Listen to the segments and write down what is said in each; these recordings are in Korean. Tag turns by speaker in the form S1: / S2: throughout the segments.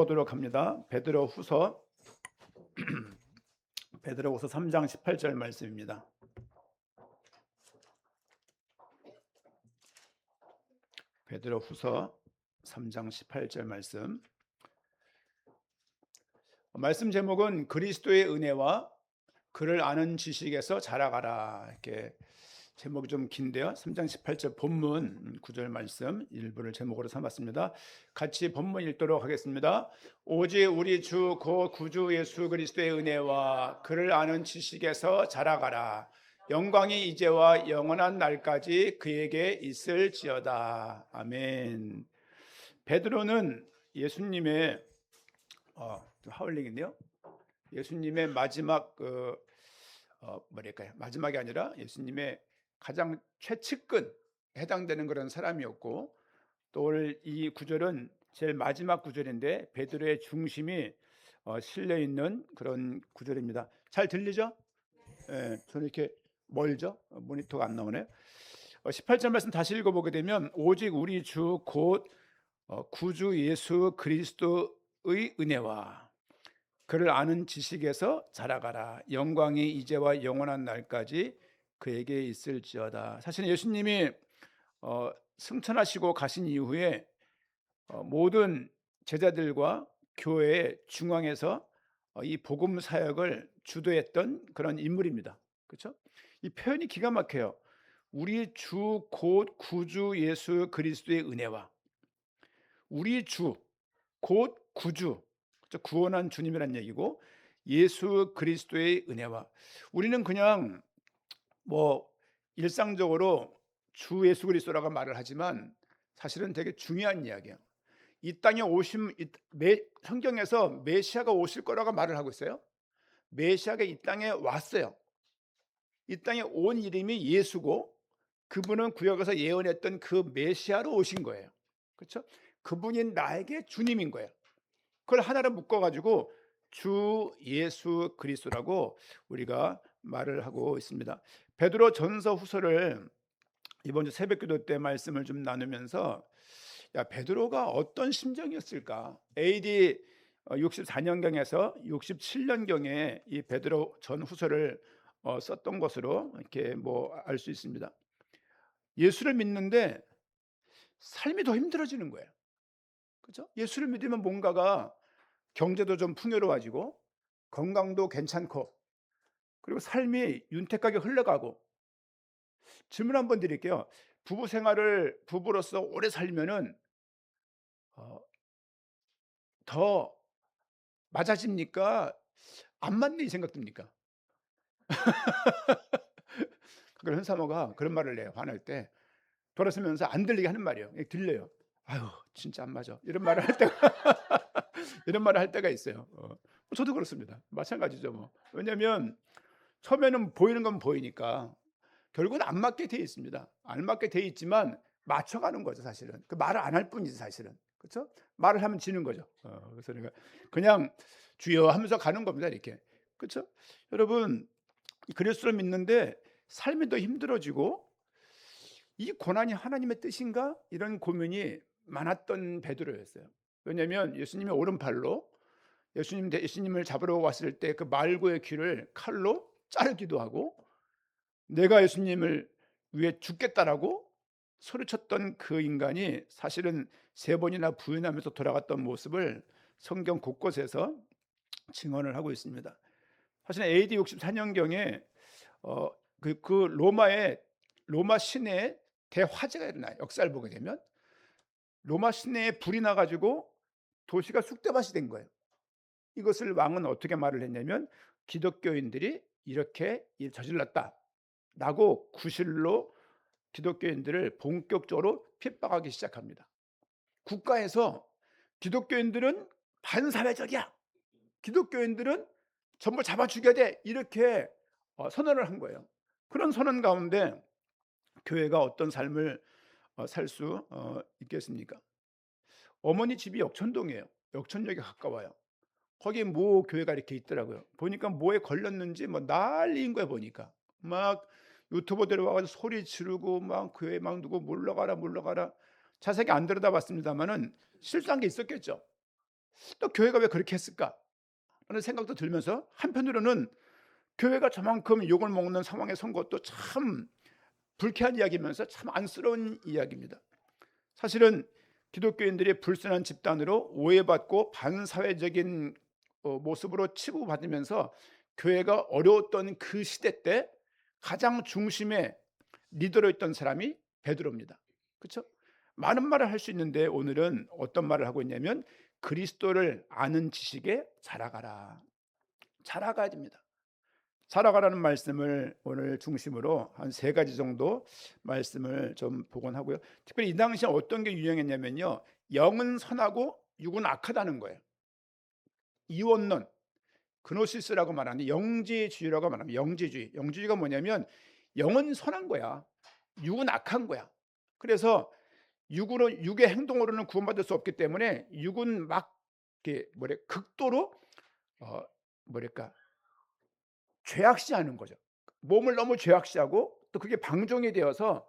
S1: 보도록 합니다. 베드로후서 3장 18절 말씀입니다. 베드로후서 3장 18절 말씀 제목은 그리스도의 은혜와 그를 아는 지식에서 자라가라. 이렇게 제목이 좀 긴데요. 3장 18절 본문 9절 말씀 일부를 제목으로 삼았습니다. 같이 본문 읽도록 하겠습니다. 오직 우리 주 곧 구주 예수 그리스도의 은혜와 그를 아는 지식에서 자라가라. 영광이 이제와 영원한 날까지 그에게 있을지어다. 아멘. 베드로는 예수님의 하울링인데요. 예수님의 마지막 마지막이 아니라 예수님의 가장 최측근 해당되는 그런 사람이었고, 또 오늘 이 구절은 제일 마지막 구절인데 베드로의 중심이 실려 있는 그런 구절입니다. 잘 들리죠? 예, 저는 이렇게 멀죠? 모니터가 안 나오네. 18절 말씀 다시 읽어보게 되면 오직 우리 주 곧 구주 예수 그리스도의 은혜와 그를 아는 지식에서 자라가라. 영광이 이제와 영원한 날까지 그에게 있을지어다. 사실 예수님이 승천하시고 가신 이후에 모든 제자들과 교회의 중앙에서 이 복음 사역을 주도했던 그런 인물입니다. 그렇죠? 이 표현이 기가 막혀요. 우리 주 곧 구주 예수 그리스도의 은혜와, 우리 주 곧 구주, 구원한 주님이란 얘기고, 예수 그리스도의 은혜와, 우리는 그냥 일상적으로 주 예수 그리스도라고 말을 하지만 사실은 되게 중요한 이야기예요. 이 땅에 성경에서 메시아가 오실 거라고 말을 하고 있어요. 메시아가 이 땅에 왔어요. 이 땅에 온 이름이 예수고, 그분은 구약에서 예언했던 그 메시아로 오신 거예요. 그렇죠? 그분이 나에게 주님인 거예요. 그걸 하나로 묶어가지고 주 예수 그리스도라고 우리가 말을 하고 있습니다. 베드로 전서 후서를 이번 주 새벽기도 때 말씀을 좀 나누면서, 베드로가 어떤 심정이었을까? AD 64년경에서 67년경에 이 베드로 전 후서를 썼던 것으로 이렇게 알 수 있습니다. 예수를 믿는데 삶이 더 힘들어지는 거예요. 그렇죠? 예수를 믿으면 뭔가가 경제도 좀 풍요로워지고 건강도 괜찮고, 그리고 삶이 윤택하게 흘러가고. 질문 한번 드릴게요. 부부 생활을 부부로서 오래 살면은 더 맞아집니까? 안 맞네 이 생각 듭니까? 그걸 한 사모가 그런 말을 해요. 화날 때 돌아서면서 안 들리게 하는 말이에요. 들려요. 아유 진짜 안 맞아. 이런 말을 할 때가 이런 말을 할 때가 있어요. 저도 그렇습니다. 마찬가지죠 뭐. 왜냐하면 처음에는 보이는 건 보이니까 결국은 안 맞게 돼 있습니다. 안 맞게 돼 있지만 맞춰가는 거죠 사실은. 그 말을 안 할 뿐이지 사실은. 그렇죠? 말을 하면 지는 거죠. 그래서 내가 그냥 주여 하면서 가는 겁니다 이렇게. 그렇죠? 여러분, 이 그리스도를 믿는데 삶이 더 힘들어지고, 이 고난이 하나님의 뜻인가? 이런 고민이 많았던 베드로였어요. 왜냐하면 예수님의 오른팔로 예수님을 잡으러 왔을 때 그 말고의 귀를 칼로 자르기도 하고, 내가 예수님을 위해 죽겠다라고 소리쳤던 그 인간이 사실은 3번이나 부인하면서 돌아갔던 모습을 성경 곳곳에서 증언을 하고 있습니다. 사실 AD 64년경에 로마 시내에 대화재가 일어나요. 역사를 보게 되면 로마 시내에 불이 나가지고 도시가 쑥대밭이 된 거예요. 이것을 왕은 어떻게 말을 했냐면, 기독교인들이 이렇게 저질렀다라고 구실로 기독교인들을 본격적으로 핍박하기 시작합니다. 국가에서 기독교인들은 반사회적이야, 기독교인들은 전부 잡아 죽여야 돼, 이렇게 선언을 한 거예요. 그런 선언 가운데 교회가 어떤 삶을 살 수 있겠습니까? 어머니 집이 역천동이에요. 역천역에 가까워요. 거기 모 교회가 이렇게 있더라고요. 보니까 뭐에 걸렸는지 난리인 거예요. 보니까 막 유튜버들 와서 소리 지르고 막 교회 막 누구 물러가라. 자세히 안 들여다봤습니다만은 실수한 게 있었겠죠. 또 '교회가 왜 그렇게 했을까?' 하는 생각도 들면서 한편으로는 교회가 저만큼 욕을 먹는 상황에 선 것도 참 불쾌한 이야기면서 참 안쓰러운 이야기입니다. 사실은 기독교인들이 불순한 집단으로 오해받고 반사회적인 모습으로 치부받으면서 교회가 어려웠던 그 시대 때 가장 중심에 리더로 있던 사람이 베드로입니다. 그렇죠? 많은 말을 할 수 있는데 오늘은 어떤 말을 하고 있냐면 그리스도를 아는 지식에 자라가라. 자라가야 됩니다. 자라가라는 말씀을 오늘 중심으로 한 세 가지 정도 말씀을 좀 복원하고요. 특별히 이 당시에 어떤 게 유행했냐면요. 영은 선하고 육은 악하다는 거예요. 이원론, 그노시스라고 말하는 영지주의라고 말하면 영지주의. 영지주의가 뭐냐면 영은 선한 거야. 육은 악한 거야. 그래서 육의 행동으로는 구원받을 수 없기 때문에 육은 막 이렇게 극도로 어 뭐랄까 죄악시하는 거죠. 몸을 너무 죄악시하고 또 그게 방종이 되어서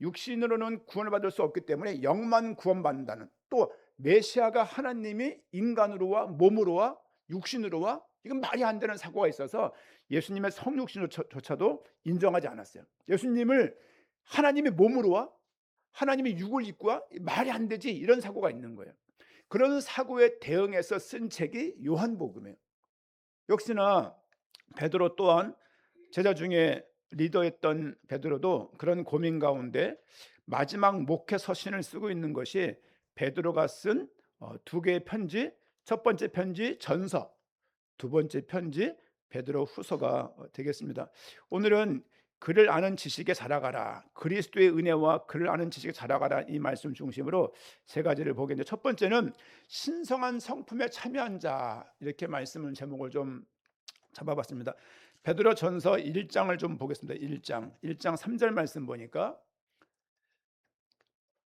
S1: 육신으로는 구원을 받을 수 없기 때문에 영만 구원받는다는, 또 메시아가 하나님이 인간으로와 몸으로와 육신으로와, 이건 말이 안 되는 사고가 있어서 예수님의 성육신조차도 인정하지 않았어요. 예수님을 하나님의 몸으로와 하나님의 육을 입고와 말이 안 되지, 이런 사고가 있는 거예요. 그런 사고에 대응해서 쓴 책이 요한복음이에요. 역시나 베드로 또한 제자 중에 리더였던 베드로도 그런 고민 가운데 마지막 목회 서신을 쓰고 있는 것이 베드로가 쓴 두 개의 편지, 첫 번째 편지 전서, 두 번째 편지 베드로 후서가 되겠습니다. 오늘은 그를 아는 지식에 자라가라, 그리스도의 은혜와 그를 아는 지식에 자라가라, 이 말씀 중심으로 세 가지를 보겠는데, 첫 번째는 신성한 성품에 참여한 자, 이렇게 말씀을 제목을 좀 잡아봤습니다. 베드로전서 1장을 좀 보겠습니다. 1장 3절 말씀 보니까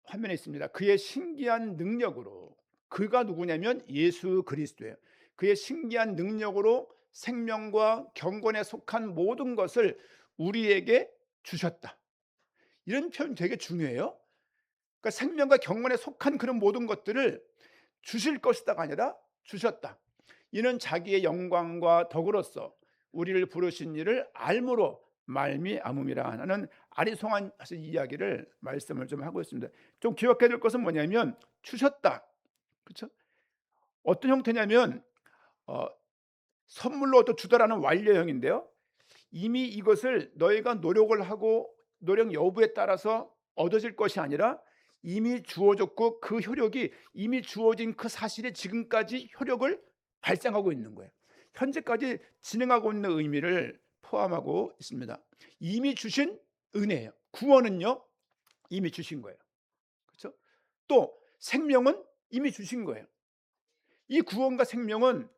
S1: 화면에 있습니다. 그의 신기한 능력으로, 그가 누구냐면 예수 그리스도예요. 그의 신기한 능력으로 생명과 경건에 속한 모든 것을 우리에게 주셨다. 이런 표현 되게 중요해요. 그러니까 생명과 경건에 속한 그런 모든 것들을 주실 것이다가 아니라 주셨다. 이는 자기의 영광과 덕으로서 우리를 부르신 일을 알므로 말미암음이라 하는 아리송한 이야기를 말씀을 좀 하고 있습니다. 좀 기억해야 될 것은 뭐냐면 주셨다. 그렇죠? 어떤 형태냐면 선물로 또 주다라는 완료형인데요. 이미 이것을 너희가 노력을 하고 노력 여부에 따라서 얻어질 것이 아니라 이미 주어졌고 그 효력이 이미 주어진 그 사실에 지금까지 효력을 발생하고 있는 거예요. 현재까지 진행하고 있는 의미를 포함하고 있습니다. 이미 주신 은혜예요. 구원은요, 이미 주신 거예요. 그렇죠? 또 생명은 이미 주신 거예요. 이 구원과 생명은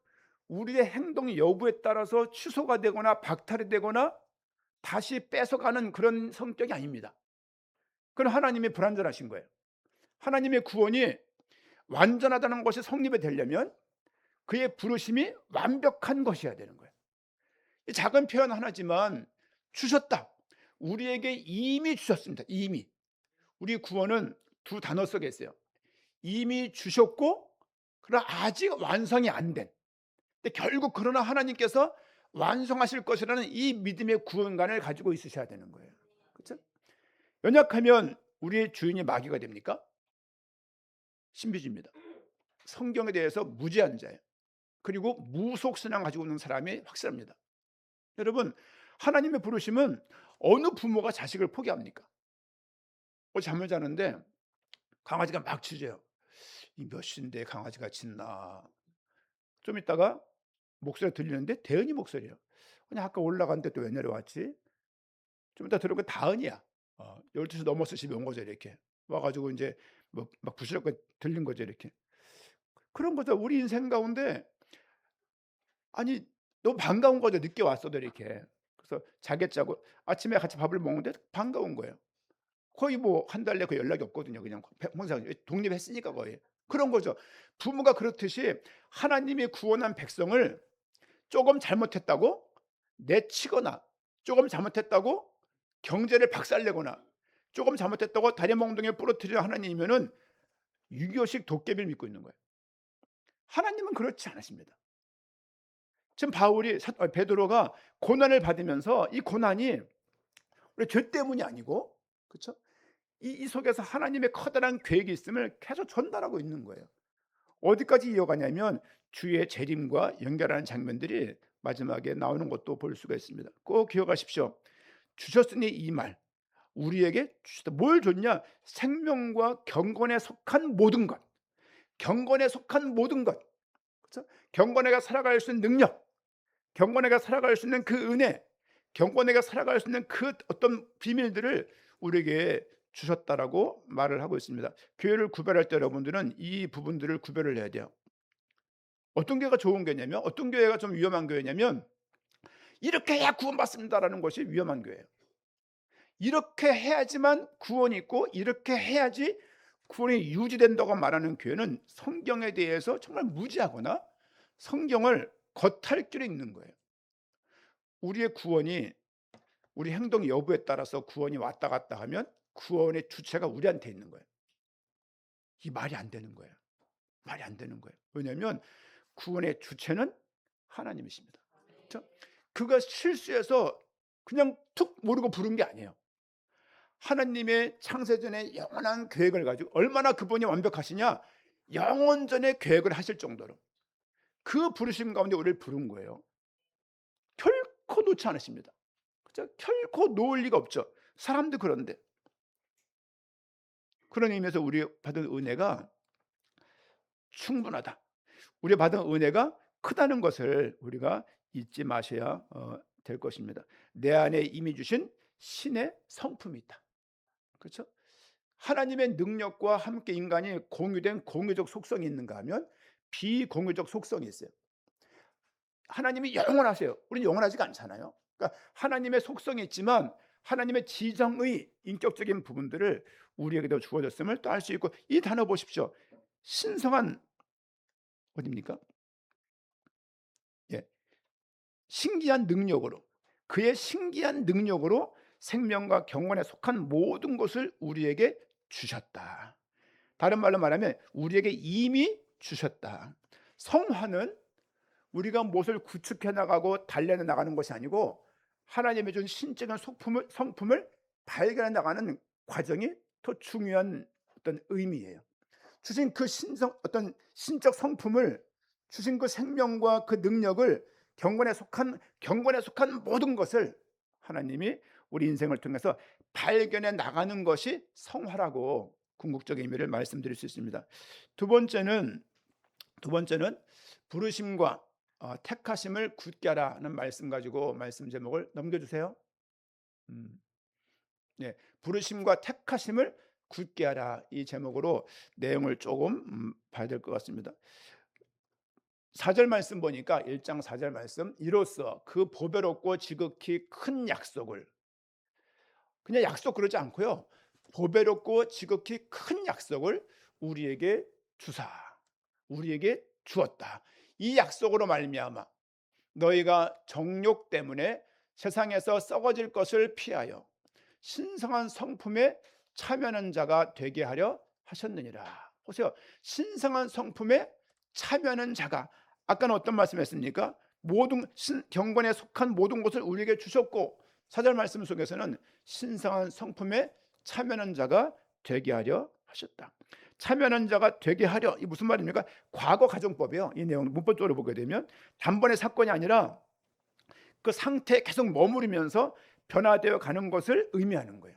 S1: 우리의 행동 여부에 따라서 취소가 되거나 박탈이 되거나 다시 뺏어가는 그런 성격이 아닙니다. 그건 하나님이 불완전하신 거예요. 하나님의 구원이 완전하다는 것이 성립이 되려면 그의 부르심이 완벽한 것이어야 되는 거예요. 이 작은 표현 하나지만 주셨다. 우리에게 이미 주셨습니다. 이미. 우리 구원은 두 단어 속에 있어요. 이미 주셨고, 그러나 아직 완성이 안 된. 근데 결국 그러나 하나님께서 완성하실 것이라는 이 믿음의 구원관을 가지고 있으셔야 되는 거예요. 그렇죠? 연약하면 우리의 주인이 마귀가 됩니까? 신비주의입니다. 성경에 대해서 무지한 자예요. 그리고 무속신앙 가지고 있는 사람이 확실합니다. 여러분, 하나님의 부르심은 어느 부모가 자식을 포기합니까? 잠을 자는데 강아지가 막 짖어요. 이 몇 시인데 강아지가 짖나. 좀 있다가 목소리가 들리는데 대은이 목소리예요. 그냥 아까 올라갔는데 또 왜 내려왔지? 좀 이따 들어보니까 다은이야. 12시 넘어서 집에 온 거죠, 이렇게. 와 가지고 인제 막 부스럭거리 들린 거죠, 이렇게. 그런 거죠. 우리 인생 가운데 아니 너무 반가운 거죠, 늦게 왔어도 이렇게. 그래서 자겠자고 아침에 같이 밥을 먹는데 반가운 거예요. 거의 뭐 한 달 내에 그 연락이 없거든요. 그냥 평생 독립했으니까 거의. 그런 거죠. 부모가 그렇듯이 하나님이 구원한 백성을 조금 잘못했다고 내치거나, 조금 잘못했다고 경제를 박살내거나, 조금 잘못했다고 다리 몽둥이에 부러뜨리는 하나님이면은 유교식 도깨비를 믿고 있는 거예요. 하나님은 그렇지 않으십니다. 지금 베드로가 고난을 받으면서 이 고난이 우리 죄 때문이 아니고, 그렇죠? 이 속에서 하나님의 커다란 계획이 있음을 계속 전달하고 있는 거예요. 어디까지 이어가냐면 주의 재림과 연결하는 장면들이 마지막에 나오는 것도 볼 수가 있습니다. 꼭 기억하십시오. 주셨으니 이 말 우리에게 주셨다. 뭘 줬냐? 생명과 경건에 속한 모든 것. 경건에 속한 모든 것. 그렇죠? 경건에가 살아갈 수 있는 능력, 경건에가 살아갈 수 있는 그 은혜, 경건에가 살아갈 수 있는 그 어떤 비밀들을 우리에게 주셨다라고 말을 하고 있습니다. 교회를 구별할 때 여러분들은 이 부분들을 구별을 해야 돼요. 어떤 교회가 좋은 교회냐면, 어떤 교회가 좀 위험한 교회냐면, 이렇게 해야 구원받습니다라는 것이 위험한 교회예요. 이렇게 해야지만 구원이 있고 이렇게 해야지 구원이 유지된다고 말하는 교회는 성경에 대해서 정말 무지하거나 성경을 겉핥기로 읽는 거예요. 우리의 구원이 우리 행동 여부에 따라서 구원이 왔다 갔다 하면 구원의 주체가 우리한테 있는 거예요. 이 말이 안 되는 거예요. 말이 안 되는 거예요. 왜냐하면 구원의 주체는 하나님이십니다. 그렇죠? 그가 실수해서 그냥 툭 모르고 부른 게 아니에요. 하나님의 창세전의 영원한 계획을 가지고, 얼마나 그분이 완벽하시냐, 영원전의 계획을 하실 정도로 그 부르심 가운데 우리를 부른 거예요. 결코 놓지 않으십니다. 그렇죠? 결코 놓을 리가 없죠. 사람도 그런데. 그런 의미에서 우리 받은 은혜가 충분하다, 우리 받은 은혜가 크다는 것을 우리가 잊지 마셔야 될 것입니다. 내 안에 이미 주신 신의 성품이 있다. 그렇죠? 하나님의 능력과 함께 인간이 공유된 공유적 속성이 있는가 하면 비공유적 속성이 있어요. 하나님이 영원하세요. 우리는 영원하지가 않잖아요. 그러니까 하나님의 속성이 있지만 하나님의 지정의 인격적인 부분들을 우리에게도 주어졌음을 또 알 수 있고, 이 단어 보십시오. 신성한, 어디입니까? 예, 신기한 능력으로, 그의 신기한 능력으로 생명과 경건에 속한 모든 것을 우리에게 주셨다. 다른 말로 말하면 우리에게 이미 주셨다. 성화는 우리가 무엇을 구축해 나가고 달려내 나가는 것이 아니고 하나님의 준 신적인 성품을 발견해 나가는 과정이 더 중요한 어떤 의미예요. 주신 그 어떤 신적 성품을, 주신 그 생명과 그 능력을, 경건에 속한 모든 것을 하나님이 우리 인생을 통해서 발견해 나가는 것이 성화라고 궁극적인 의미를 말씀드릴 수 있습니다. 두 번째는 부르심과 택하심을 굳게 하라는 말씀 가지고 말씀 제목을 넘겨주세요. 네, 부르심과 택하심을 굳게 하라, 이 제목으로 내용을 조금 봐야 될 것 같습니다. 4절 말씀 보니까 1장 4절 말씀, 이로써 그 보배롭고 지극히 큰 약속을, 그냥 약속 그러지 않고요, 보배롭고 지극히 큰 약속을 우리에게 주사, 우리에게 주었다. 이 약속으로 말미암아 너희가 정욕 때문에 세상에서 썩어질 것을 피하여 신성한 성품에 참여하는 자가 되게 하려 하셨느니라. 보세요. 신성한 성품에 참여하는 자가, 아까는 어떤 말씀했습니까? 모든 경건에 속한 모든 것을 우리에게 주셨고, 4절 말씀 속에서는 신성한 성품에 참여하는 자가 되게 하려 하셨다. 참여하는 자가 되게 하려, 이 무슨 말입니까? 과거 가정법이에요. 이 내용 문법적으로 보게 되면 단번에 사건이 아니라 그 상태에 계속 머무르면서 변화되어 가는 것을 의미하는 거예요.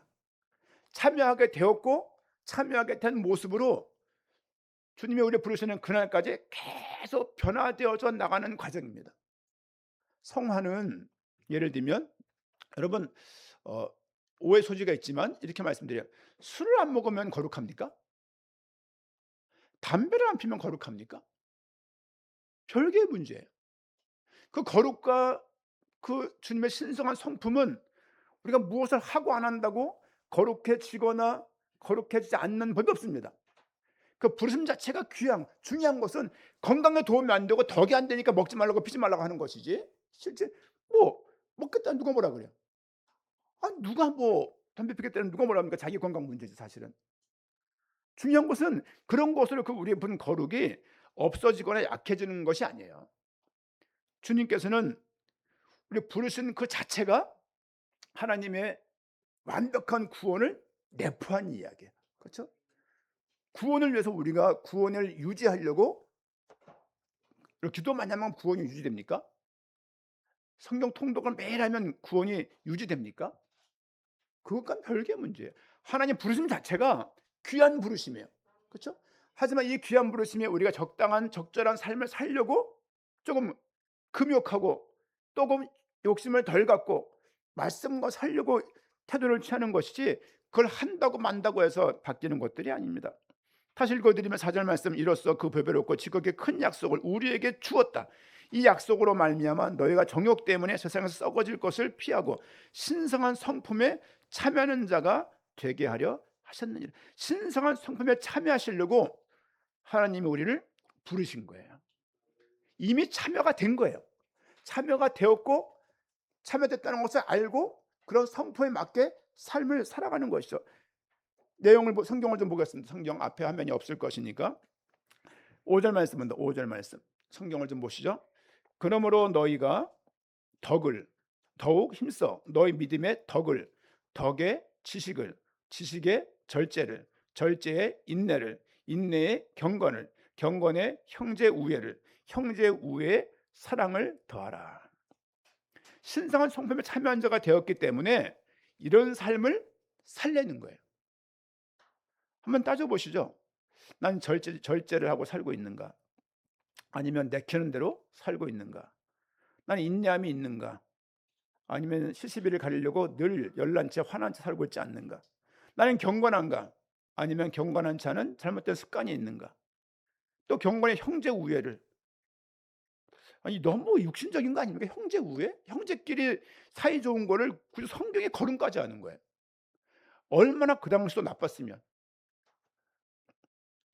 S1: 참여하게 되었고 참여하게 된 모습으로 주님이 우리를 부르시는 그날까지 계속 변화되어져 나가는 과정입니다. 성화는 예를 들면, 여러분 오해 소지가 있지만 이렇게 말씀드려요. 술을 안 먹으면 거룩합니까? 담배를 안 피면 거룩합니까? 별개의 문제예요. 그 거룩과 그 주님의 신성한 성품은 우리가 무엇을 하고 안 한다고 거룩해지거나 거룩해지지 않는 법이 없습니다. 그 부르심 자체가 중요한 것은 건강에 도움이 안 되고 덕이 안 되니까 먹지 말라고 피지 말라고 하는 것이지, 실제 먹겠다 누가 뭐라 그래요? 누가 담배 피겠다는 누가 뭐라 합니까? 자기 건강 문제지 사실은. 중요한 것은 그런 것을, 그 우리의 본 거룩이 없어지거나 약해지는 것이 아니에요. 주님께서는 우리 부르신 그 자체가 하나님의 완벽한 구원을 내포한 이야기예요. 그렇죠? 구원을 위해서 우리가 구원을 유지하려고 기도 많이 하면 구원이 유지됩니까? 성경 통독을 매일 하면 구원이 유지됩니까? 그것과는 별개의 문제예요. 하나님 부르심 자체가 귀한 부르심이에요. 그렇죠? 하지만 이 귀한 부르심에 우리가 적당한 적절한 삶을 살려고 조금 금욕하고 조금 욕심을 덜 갖고 말씀과 살려고 태도를 취하는 것이지, 그걸 한다고 만다고 해서 바뀌는 것들이 아닙니다. 다시 읽어드리면 4절 말씀, 이로써 그 보배롭고 지극히 큰 약속을 우리에게 주었다. 이 약속으로 말미암아 너희가 정욕 때문에 세상에서 썩어질 것을 피하고 신성한 성품에 참여하는 자가 되게 하려 하셨느니라. 신성한 성품에 참여하시려고 하나님이 우리를 부르신 거예요. 이미 참여가 된 거예요. 참여가 되었고 참여됐다는 것을 알고 그런 성품에 맞게 삶을 살아가는 것이죠. 내용을 성경을 좀 보겠습니다. 성경 앞에 화면이 없을 것이니까 5절 말씀입니다. 5절 말씀 성경을 좀 보시죠. 그러므로 너희가 덕을 더욱 힘써 너희 믿음의 덕을, 덕의 지식을, 지식의 절제를, 절제의 인내를, 인내의 경건을, 경건의 형제 우애를, 형제 우애의 사랑을 더하라. 신성한 성품에 참여한 자가 되었기 때문에 이런 삶을 살려는 거예요. 한번 따져보시죠. 난 절제를 하고 살고 있는가? 아니면 내키는 대로 살고 있는가? 난 인내함이 있는가? 아니면 시시비를 가리려고 늘 열난 채 화난 채 살고 있지 않는가? 나는 경건한가? 아니면 경건한 채 하는 잘못된 습관이 있는가? 또 경건의 형제 우애를, 아니 너무 육신적인 거 아닙니까? 형제 우애? 형제끼리 사이 좋은 거를 굳이 성경에 거론까지 하는 거예요. 얼마나 그 당시도 나빴으면.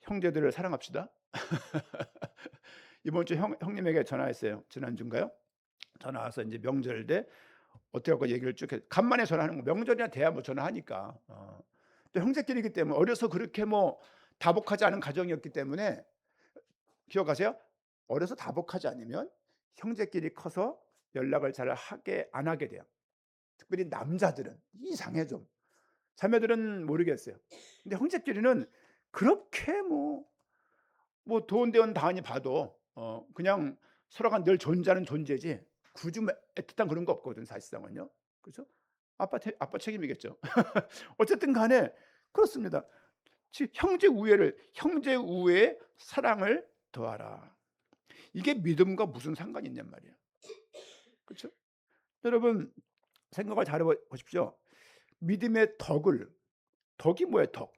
S1: 형제들을 사랑합시다. 이번 주 형님에게 전화했어요. 지난주인가요? 전화 와서 이제 명절 때 어떻게 하고 얘기를 쭉 해. 간만에 전화하는 거. 명절이나 돼야 뭐 전화하니까. 또 형제끼리이기 때문에 어려서 그렇게 뭐 다복하지 않은 가정이었기 때문에, 기억하세요? 어려서 다복하지 않으면 형제끼리 커서 연락을 잘 안 하게 돼요. 특별히 남자들은 이상해 좀. 자매들은 모르겠어요. 근데 형제끼리는 그렇게 뭐 돈 대원 다하니 봐도 그냥 서로가 늘 존재하는 존재지 굳이 애틋한 그런 거 없거든 사실상은요. 그렇죠? 아빠 책임이겠죠. 어쨌든 간에 그렇습니다. 형제 우애를, 형제 우애의 사랑을 더하라. 이게 믿음과 무슨 상관이 있냔 말이에요. 그렇죠? 여러분 생각을 잘 해보십시오. 믿음의 덕이 뭐예요? 덕.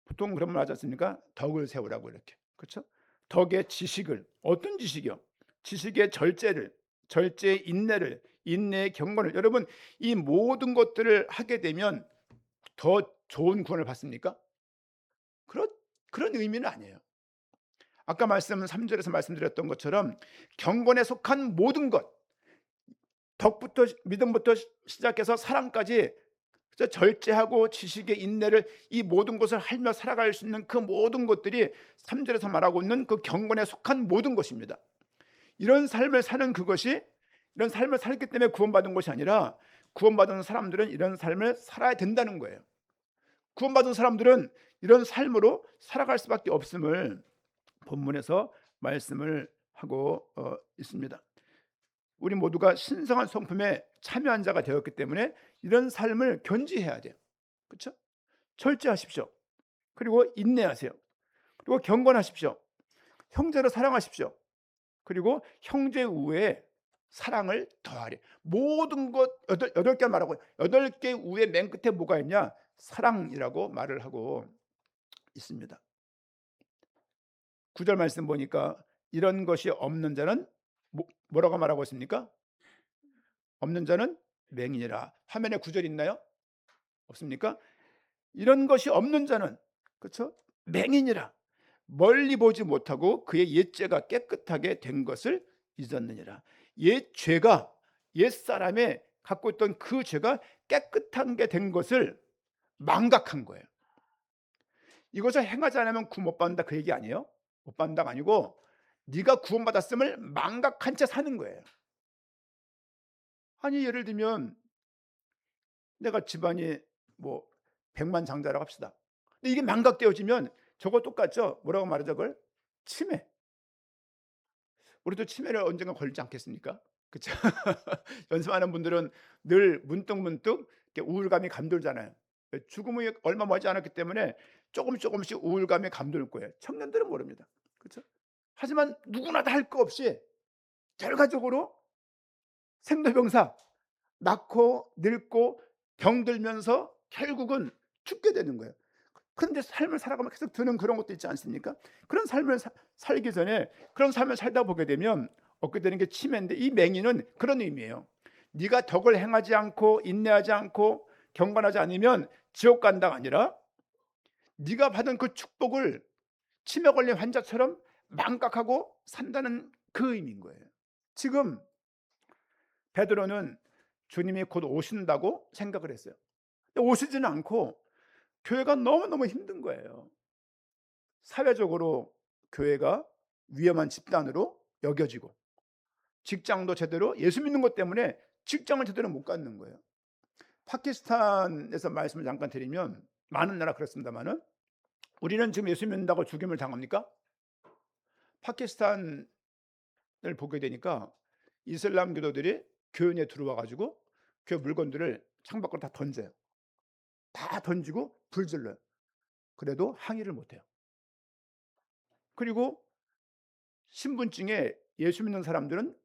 S1: 보통 그런 말 하지 않습니까? 덕을 세우라고 이렇게. 그렇죠? 덕의 지식을, 어떤 지식이요? 지식의 절제를, 절제의 인내를, 인내의 경건을. 여러분 이 모든 것들을 하게 되면 더 좋은 구원을 받습니까? 그런 의미는 아니에요. 아까 3절에서 말씀드렸던 것처럼 경건에 속한 모든 것, 덕부터 믿음부터 시작해서 사랑까지 절제하고 지식의 인내를, 이 모든 것을 하며 살아갈 수 있는 그 모든 것들이 3절에서 말하고 있는 그 경건에 속한 모든 것입니다. 이런 삶을 사는 그것이, 이런 삶을 살기 때문에 구원받은 것이 아니라 구원받은 사람들은 이런 삶을 살아야 된다는 거예요. 구원받은 사람들은 이런 삶으로 살아갈 수밖에 없음을 본문에서 말씀을 하고 있습니다. 우리 모두가 신성한 성품에 참여한 자가 되었기 때문에 이런 삶을 견지해야 돼요. 그렇죠? 절제하십시오. 그리고 인내하세요. 그리고 경건하십시오. 형제를 사랑하십시오. 그리고 형제 우애에 사랑을 더하리. 모든 것 8개 말하고 8개 우애 맨 끝에 뭐가 있냐? 사랑이라고 말을 하고 있습니다. 9절 말씀 보니까 이런 것이 없는 자는 뭐라고 말하고 있습니까? 없는 자는 맹인이라. 화면에 9절 있나요? 없습니까? 이런 것이 없는 자는, 그렇죠? 맹인이라. 멀리 보지 못하고 그의 옛죄가 깨끗하게 된 것을 잊었느니라. 옛죄가, 옛사람의 갖고 있던 그 죄가 깨끗한 게 된 것을 망각한 거예요. 이것을 행하지 않으면 구원 못 받는다 그 얘기 아니에요? 못 받는다가 아니고 네가 구원받았음을 망각한 채 사는 거예요. 아니 예를 들면 내가 집안이 뭐 100만 장자라고 합시다. 근데 이게 망각되어지면 저거 똑같죠? 뭐라고 말하죠 그걸? 치매. 우리도 치매를 언젠가 걸리지 않겠습니까? 그쵸? 연습하는 분들은 늘 문득문득 이렇게 우울감이 감돌잖아요. 죽음이 얼마 머지 않았기 때문에 조금씩 우울감이 감돌 거예요. 청년들은 모릅니다. 그렇죠? 하지만 누구나 다 할 거 없이 결과적으로 생로병사 낳고 늙고 병들면서 결국은 죽게 되는 거예요. 그런데 삶을 살아가면 계속 드는 그런 것도 있지 않습니까? 그런 삶을 살기 전에 그런 삶을 살다 보게 되면 얻게 되는 게 치매인데, 이 맹인은 그런 의미예요. 네가 덕을 행하지 않고 인내하지 않고 경건하지 않으면 지옥 간다가 아니라 네가 받은 그 축복을 치매 걸린 환자처럼 망각하고 산다는 그 의미인 거예요. 지금 베드로는 주님이 곧 오신다고 생각을 했어요. 근데 오시지는 않고 교회가 너무너무 힘든 거예요. 사회적으로 교회가 위험한 집단으로 여겨지고, 직장도 제대로 예수 믿는 것 때문에 직장을 제대로 못 갖는 거예요. 파키스탄에서 말씀을 잠깐 드리면, 많은 나라 그렇습니다만은 우리는 지금 예수 믿는다고 죽임을 당합니까? 파키스탄을 보게 되니까 이슬람 교도들이 교회에 들어와 가지고 교회 물건들을 창밖으로 다 던져요. 다 던지고 불 질러요. 그래도 항의를 못 해요. 그리고 신분증에 예수 믿는 사람들은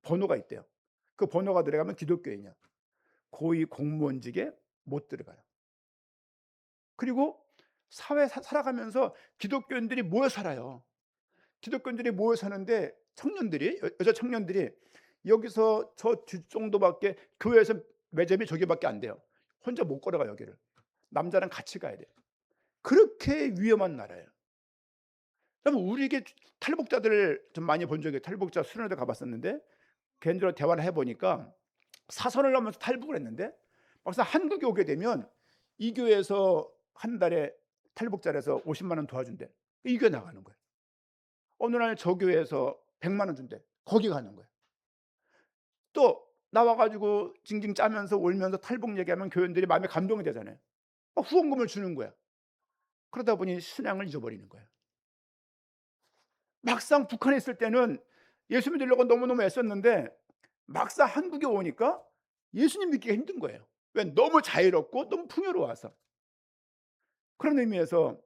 S1: 번호가 있대요. 그 번호가 들어가면 기독교인이야. 고위 공무원직에 못 들어가요. 그리고 사회 살아가면서 기독교인들이 모여 살아요. 기독교인들이 모여 사는데 청년들이, 여자 청년들이 여기서 저 뒷정도밖에, 교회에서 매점이 저기밖에 안 돼요. 혼자 못 걸어가 여기를. 남자랑 같이 가야 돼요. 그렇게 위험한 나라예요. 그러면 우리에게 탈북자들을 좀 많이 본 적이, 탈북자 수련회도 가봤었는데 개인적으로 대화를 해보니까 사선을 넘어서 탈북을 했는데 막상 한국에 오게 되면 이 교회에서 한 달에 탈북자라서 50만 원 도와준대. 이 교회 나가는 거예요. 어느 날 저 교회에서 100만 원 준대. 거기 가는 거예요. 또 나와가지고 징징 짜면서 울면서 탈북 얘기하면 교인들이 마음에 감동이 되잖아요. 후원금을 주는 거야. 그러다 보니 신앙을 잊어버리는 거예요. 막상 북한에 있을 때는 예수 믿으려고 너무너무 애썼는데 막상 한국에 오니까 예수님 믿기가 힘든 거예요. 왜? 너무 자유롭고 너무 풍요로워서. 그런 의미에서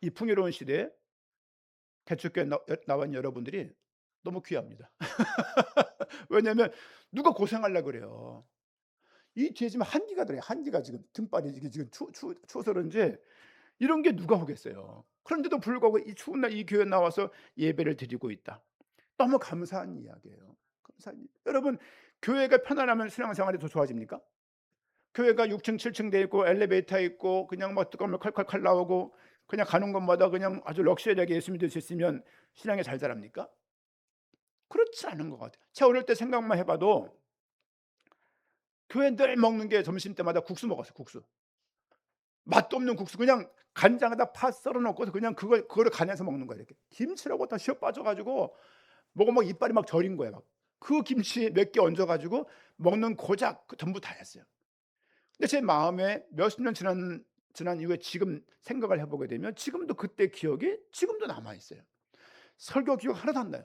S1: 이 풍요로운 시대에 개척교회 나온 여러분들이 너무 귀합니다. 왜냐하면 누가 고생하려고 그래요. 이 뒤에 지금 한기가 들어요. 한기가 지금 등발이 지금 추워서 그런지 이런 게 누가 오겠어요. 그런데도 불구하고 이 추운 날 이 교회에 나와서 예배를 드리고 있다. 너무 감사한 이야기예요. 감사한 일. 여러분, 교회가 편안하면 신앙생활이 더 좋아집니까? 교회가 6층 7층 돼 있고 엘리베이터 있고 그냥 막 뜨거운 물 칼칼칼 나오고 그냥 가는 곳마다 그냥 아주 럭셔리하게 예수 믿을 수 있으면 신앙이 잘 자랍니까? 그렇지 않은 것 같아요. 제가 어릴 때 생각만 해봐도 교회 늘 먹는 게 점심때마다 국수 먹었어요. 국수. 맛도 없는 국수, 그냥 간장에다 파 썰어 놓고서 그냥 그거를 간해서 먹는 거예요. 이렇게 김치라고 다 씌어 빠져 가지고 먹으면 막 이빨이 막 저린 거예요. 막 그 김치 몇 개 얹어 가지고 먹는 고작 그 전부 다였어요. 근데 제 마음에 몇십 년 지난 이후에 지금 생각을 해 보게 되면 지금도 그때 기억이 지금도 남아 있어요. 설교 기억 하나도 안 나요.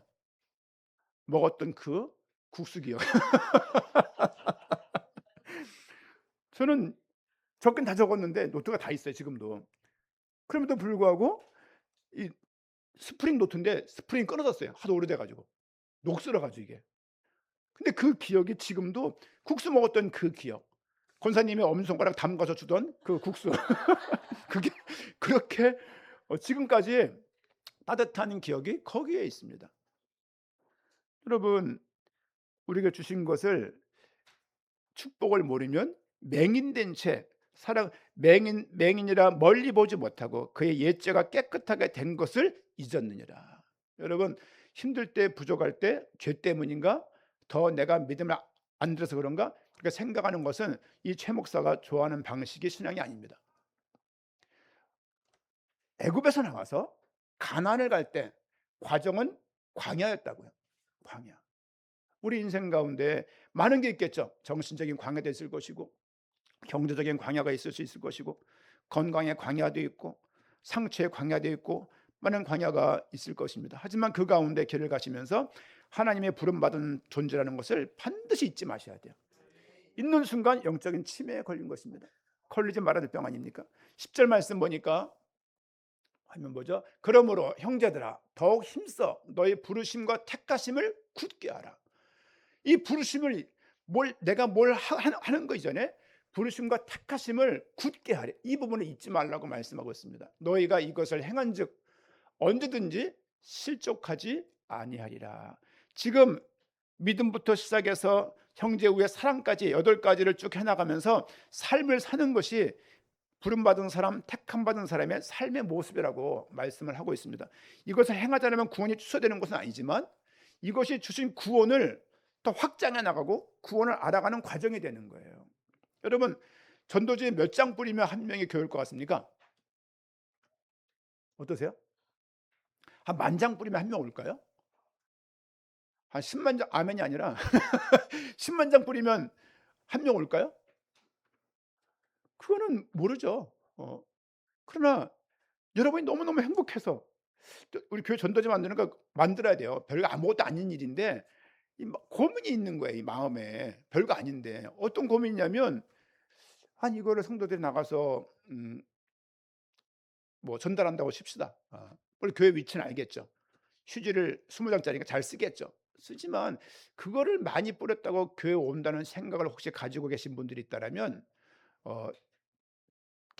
S1: 먹었던 그 국수 기억. 저는 적긴 다 적었는데 노트가 다 있어요 지금도. 그럼에도 불구하고 이 스프링 노트인데 스프링이 끊어졌어요. 하도 오래돼 가지고. 녹슬어 가지고 이게. 근데 그 기억이 지금도, 국수 먹었던 그 기억, 권사님의 엄지손가락 담가서 주던 그 국수 그게 그렇게 지금까지 따뜻한 기억이 거기에 있습니다. 여러분, 우리에게 주신 것을, 축복을 모르면 맹인된 채 살아, 맹인이라 멀리 보지 못하고 그의 옛죄가 깨끗하게 된 것을 잊었느니라. 여러분, 힘들 때 부족할 때 죄 때문인가? 더 내가 믿음을 안 들어서 그런가? 그렇게 생각하는 것은 이 최 목사가 좋아하는 방식의 신앙이 아닙니다. 애굽에서 나와서 가나안을 갈 때 과정은 광야였다고요. 광야. 우리 인생 가운데 많은 게 있겠죠. 정신적인 광야도 있을 것이고, 경제적인 광야가 있을 수 있을 것이고, 건강의 광야도 있고, 상처의 광야도 있고, 많은 광야가 있을 것입니다. 하지만 그 가운데 길을 가시면서 하나님의 부름받은 존재라는 것을 반드시 잊지 마셔야 돼요. 있는 순간 영적인 치매에 걸린 것입니다. 걸리지 말아야 될 병 아닙니까? 10절 말씀 보니까 하면 뭐죠? 그러므로 형제들아 더욱 힘써 너희 부르심과 택하심을 굳게 하라. 이 부르심을 내가 뭘 하는 거 이전에 부르심과 택하심을 굳게 하래. 이 부분을 잊지 말라고 말씀하고 있습니다. 너희가 이것을 행한즉 언제든지 실족하지 아니하리라. 지금 믿음부터 시작해서 형제 후에 사랑까지 8가지를 쭉 해나가면서 삶을 사는 것이 부름받은 사람, 택함받은 사람의 삶의 모습이라고 말씀을 하고 있습니다. 이것을 행하지 않으면 구원이 취소되는 것은 아니지만 이것이 주신 구원을 더 확장해 나가고 구원을 알아가는 과정이 되는 거예요. 여러분, 전도지에 몇 장 뿌리면 한 명이 교회일 것 같습니까? 어떠세요? 한 10,000장 뿌리면 한 명 올까요? 한 10만 장, 아멘이 아니라 10만 장 뿌리면 한 명 올까요? 그거는 모르죠. 그러나 여러분이 너무너무 행복해서 우리 교회 전도지 만드는 거 만들어야 돼요. 별거 아무것도 아닌 일인데 고민이 있는 거예요. 이 마음에 별거 아닌데 어떤 고민이냐면 아니 이거를 성도들이 나가서 뭐 전달한다고 칩시다. 우리 교회 위치는 알겠죠. 휴지를 20장짜리니까 잘 쓰겠죠. 쓰지만 그거를 많이 뿌렸다고 교회 온다는 생각을 혹시 가지고 계신 분들이 있다라면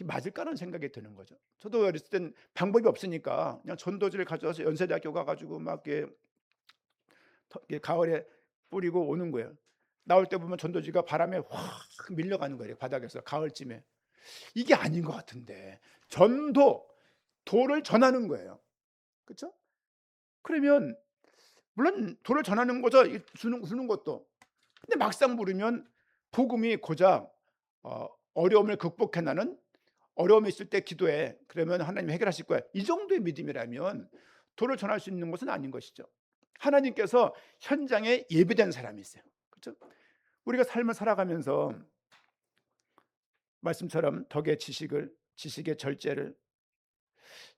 S1: 맞을까라는 생각이 드는 거죠. 저도 어렸을 땐 방법이 없으니까 그냥 전도지를 가져와서 연세대학교 가가지고 막 이렇게 가을에 뿌리고 오는 거예요. 나올 때 보면 전도지가 바람에 확 밀려가는 거예요. 바닥에서 가을쯤에. 이게 아닌 것 같은데 도를 전하는 거예요. 그렇죠? 그러면 물론 도를 전하는 거죠. 주는 것도. 근데 막상 부르면 복음이 고작 어려움을 극복해 나는 어려움이 있을 때 기도해. 그러면 하나님이 해결하실 거야. 이 정도의 믿음이라면 도를 전할 수 있는 것은 아닌 것이죠. 하나님께서 현장에 예비된 사람이 있어요. 그렇죠? 우리가 삶을 살아가면서 말씀처럼 덕의 지식의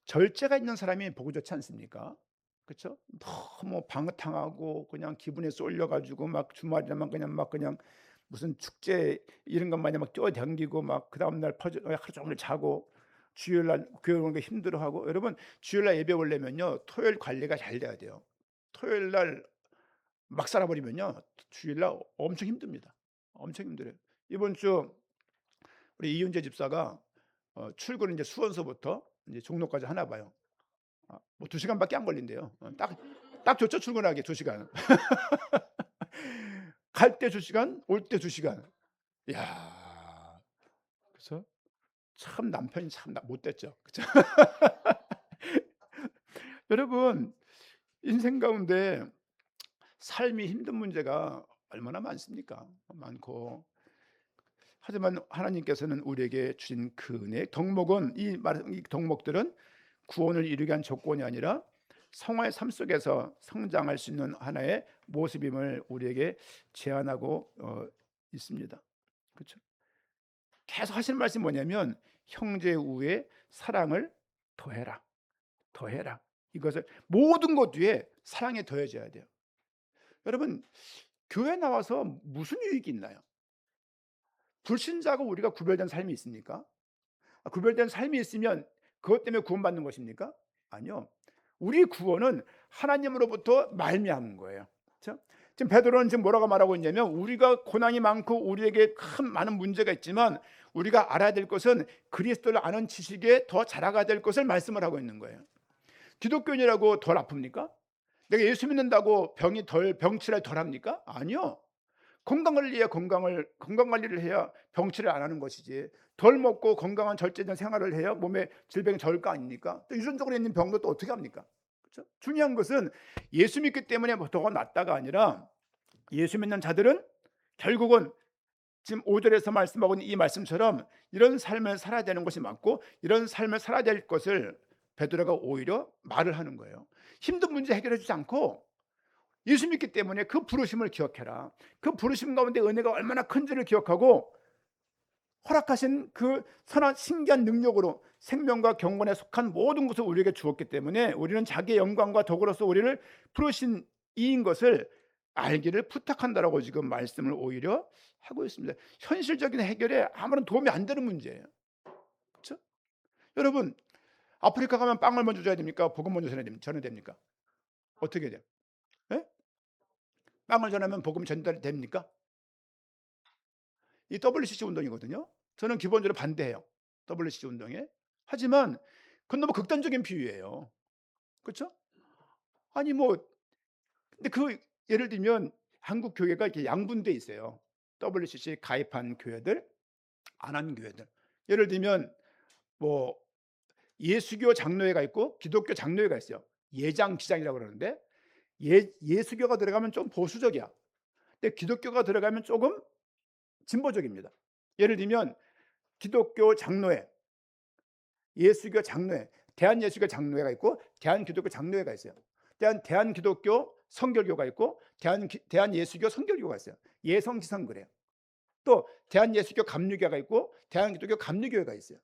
S1: 절제가 있는 사람이 보기 좋지 않습니까? 그렇죠? 너무 방탕하고 그냥 기분에 쏠려가지고 막 주말이라면 그냥 무슨 축제 이런 것마냥 막 뛰어다니고 막 그 다음 날 하루 종일 자고 주일날 교회 오는 게 힘들어하고. 여러분, 주일날 예배 올려면요 토요일 관리가 잘 돼야 돼요. 토요일날 막 살아버리면요 주일날 엄청 힘듭니다. 엄청 힘들어요. 이번 주 우리 이윤재 집사가 출근 이제 수원서부터 이제 종로까지 하나 봐요. 뭐 2시간밖에 안 걸린대요. 딱 좋죠. 출근하기 2시간. 갈 때 2시간, 올 때 2시간. 야, 그래서 참 남편이 참 못됐죠. 그죠? 여러분, 인생 가운데 삶이 힘든 문제가 얼마나 많습니까? 많고. 하지만 하나님께서는 우리에게 주신 그 은혜, 덕목은 이 덕목들은 구원을 이루기 위한 조건이 아니라 성화의 삶 속에서 성장할 수 있는 하나의 모습임을 우리에게 제안하고 있습니다. 그렇죠? 계속 하시는 말씀이 뭐냐면 형제 우에 사랑을 더해라. 더해라. 이것을 모든 것 위에 사랑에 더해져야 돼요. 여러분, 교회 나와서 무슨 유익이 있나요? 불신자하고 우리가 구별된 삶이 있습니까? 구별된 삶이 있으면 그것 때문에 구원받는 것입니까? 아니요. 우리 구원은 하나님으로부터 말미암은 거예요. 그렇죠? 지금 베드로는 지금 뭐라고 말하고 있냐면 우리가 고난이 많고 우리에게 많은 문제가 있지만 우리가 알아야 될 것은 그리스도를 아는 지식에 더 자라가야 될 것을 말씀을 하고 있는 거예요. 기독교인이라고 덜 아픕니까? 내가 예수 믿는다고 병치레 덜 합니까? 아니요. 건강 관리를 해야 병치를 안 하는 것이지. 덜 먹고 건강한 절제된 생활을 해야 몸에 질병이 적을 거 아닙니까? 또 유전적으로 있는 병도 또 어떻게 합니까? 그렇죠? 중요한 것은 예수 믿기 때문에 더 낫다가 아니라 예수 믿는 자들은 결국은 지금 5절에서 말씀하고 있는 이 말씀처럼 이런 삶을 살아야 되는 것이 맞고 이런 삶을 살아야 될 것을 베드로가 오히려 말을 하는 거예요. 힘든 문제 해결해 주지 않고 예수 믿기 때문에 그 부르심을 기억해라. 그 부르심 가운데 은혜가 얼마나 큰지를 기억하고 허락하신 그 선한 신기한 능력으로 생명과 경건에 속한 모든 것을 우리에게 주었기 때문에 우리는 자기의 영광과 덕으로서 우리를 부르신 이인 것을 알기를 부탁한다라고 지금 말씀을 오히려 하고 있습니다. 현실적인 해결에 아무런 도움이 안 되는 문제예요. 그렇죠? 여러분, 아프리카 가면 빵을 먼저 줘야 됩니까? 복음 먼저 전해야 됩니까? 어떻게 돼요? 예? 빵을 전하면 복음 전달이 됩니까? 이 WCC 운동이거든요. 저는 기본적으로 반대해요. WCC 운동에. 하지만 그건 너무 극단적인 비유예요. 그렇죠? 아니 뭐 근데 그 예를 들면 한국 교회가 이렇게 양분돼 있어요. WCC 가입한 교회들, 안 한 교회들. 예를 들면 뭐 예수교 장로회가 있고 기독교 장로회가 있어요. 예장 지장이라고 그러는데 예수교가 들어가면 좀 보수적이야. 근데 기독교가 들어가면 조금 진보적입니다. 예를 들면 기독교 장로회, 예수교 장로회, 대한예수교 장로회가 있고 대한기독교 장로회가 있어요. 대한기독교 성결교가 있고 대한예수교 성결교가 있어요. 예성지성 그래요. 또 대한예수교 감리교가 있고 대한기독교 감리교회가 있어요.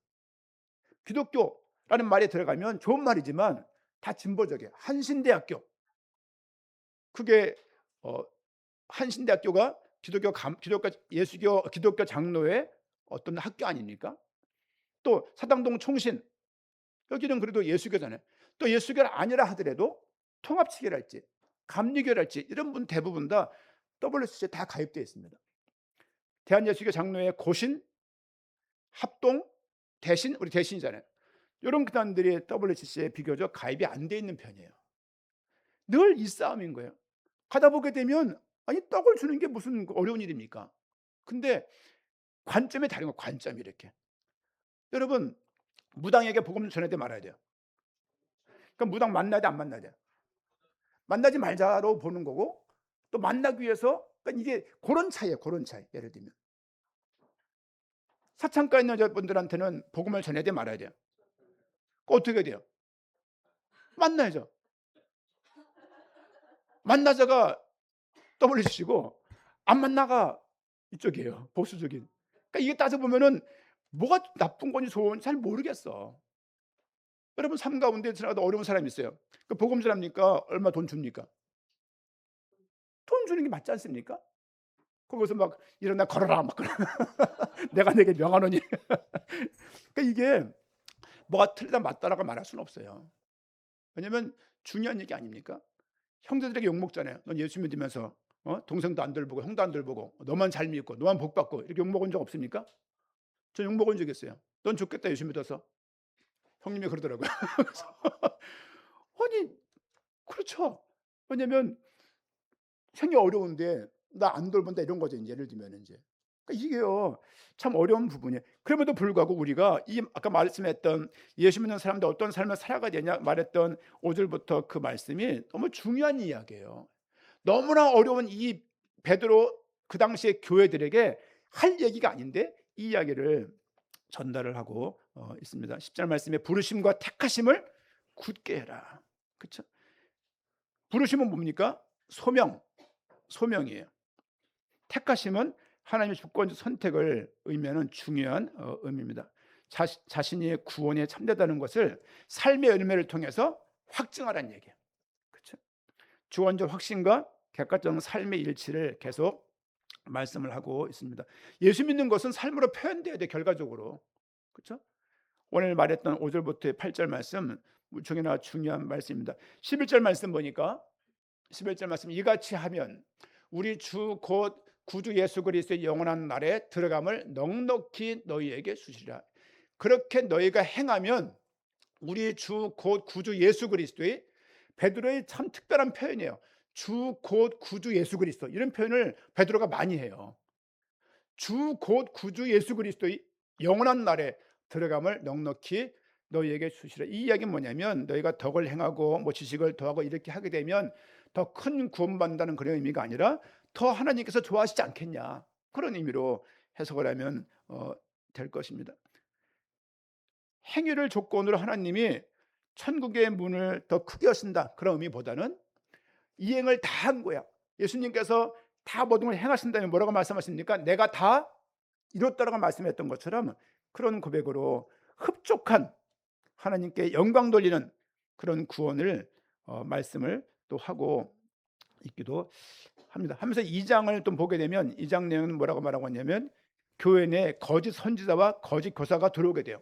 S1: 기독교라는 말이 들어가면 좋은 말이지만 다 진보적이에요. 한신대학교, 그게 한신대학교가 기독교 예수교 기독교 장로회 어떤 학교 아닙니까? 또 사당동 총신, 여기는 그래도 예수교잖아요. 또 예수교가 아니라 하더라도 통합치교랄지 감리교랄지 이런 분 대부분 다 WCC에 다 가입되어 있습니다. 대한예수교 장로회 고신, 합동, 대신, 우리 대신이잖아요. 이런 교단들이 WCC에 비교적 가입이 안 돼 있는 편이에요. 늘 이 싸움인 거예요. 가다 보게 되면 아니 떡을 주는 게 무슨 어려운 일입니까? 근데 관점이 다른 거예요. 관점이 이렇게. 여러분, 무당에게 복음 전해야 돼 말아야 돼요? 그럼 무당 만나야 돼 안 만나야 돼요? 만나지 말자로 보는 거고 또 만나기 위해서, 그러니까 이게 그런 차이예요. 그런 차이. 예를 들면 사창가에 있는 여자분들한테는 복음을 전해야 돼 말아야 돼요? 어떻게 돼요? 만나야죠. 만나자가 WCC고 안 만나가 이쪽이에요. 보수적인. 그러니까 이게 따져보면은 뭐가 나쁜 건지 좋은지 잘 모르겠어. 여러분 삶 가운데 지나가다 어려운 사람이 있어요. 그 복음 전합니까? 얼마 돈 줍니까? 돈 주는 게 맞지 않습니까? 거기서 막 일어나 걸어라 막 그러 내가 내게 명한 원이. 그러니까 이게 뭐가 틀리다 맞다라고 말할 수는 없어요. 왜냐면 중요한 얘기 아닙니까? 형제들에게 욕먹잖아요. 넌 예수 믿으면서 동생도 안 돌보고 형도 안 돌보고 너만 잘 믿고 너만 복 받고 이렇게 욕먹은 적 없습니까? 저 욕먹은 적 있어요. 넌 좋겠다 예수 믿어서. 형님이 그러더라고요. 아니 그렇죠. 왜냐면 생이 어려운데 나 안 돌본다 이런 거죠. 이제 예를 들면 이제. 그러니까 이게요 참 어려운 부분이에요. 그럼에도 불구하고 우리가 이 아까 말씀했던 예수 믿는 사람들 어떤 삶을 살아가야 되냐 말했던 5절부터 그 말씀이 너무 중요한 이야기예요. 너무나 어려운 이 베드로 그 당시에 교회들에게 할 얘기가 아닌데 이 이야기를 전달을 하고 있습니다. 10절 말씀에 부르심과 택하심을 굳게 해라. 그렇죠? 부르심은 뭡니까? 소명이에요. 택하심은 하나님의 주권적 선택을 의미하는 중요한 의미입니다. 자신이 구원에 참되다는 것을 삶의 열매를 통해서 확증하라는 얘기예요. 그렇죠? 주권적 확신과 객관적 삶의 일치를 계속 말씀을 하고 있습니다. 예수 믿는 것은 삶으로 표현돼야 돼 결과적으로. 그렇죠? 오늘 말했던 5절부터 8절 말씀 무척이나 중요한 말씀입니다. 11절 말씀 보니까 11절 말씀 이같이 하면 우리 주 곧 구주 예수 그리스도의 영원한 날에 들어감을 넉넉히 너희에게 주시리라. 그렇게 너희가 행하면 우리 주 곧 구주 예수 그리스도의 베드로의 참 특별한 표현이에요. 주 곧 구주 예수 그리스도 이런 표현을 베드로가 많이 해요. 주 곧 구주 예수 그리스도의 영원한 날에 들어감을 넉넉히 너희에게 주시라. 이 이야기는 뭐냐면 너희가 덕을 행하고 뭐 지식을 더하고 이렇게 하게 되면 더 큰 구원받는다는 그런 의미가 아니라 더 하나님께서 좋아하시지 않겠냐 그런 의미로 해석을 하면 될 것입니다. 행위를 조건으로 하나님이 천국의 문을 더 크게 여신다, 그런 의미보다는 이행을 다 한 거야. 예수님께서 다 모든 걸 행하신다면 뭐라고 말씀하십니까? 내가 다 이뤘다라고 말씀했던 것처럼 그런 고백으로 흡족한, 하나님께 영광 돌리는 그런 구원을 말씀을 또 하고 있기도 합니다. 하면서 2장을 또 보게 되면 2장 내용은 뭐라고 말하고 있냐면 교회 내 거짓 선지자와 거짓 교사가 들어오게 돼요.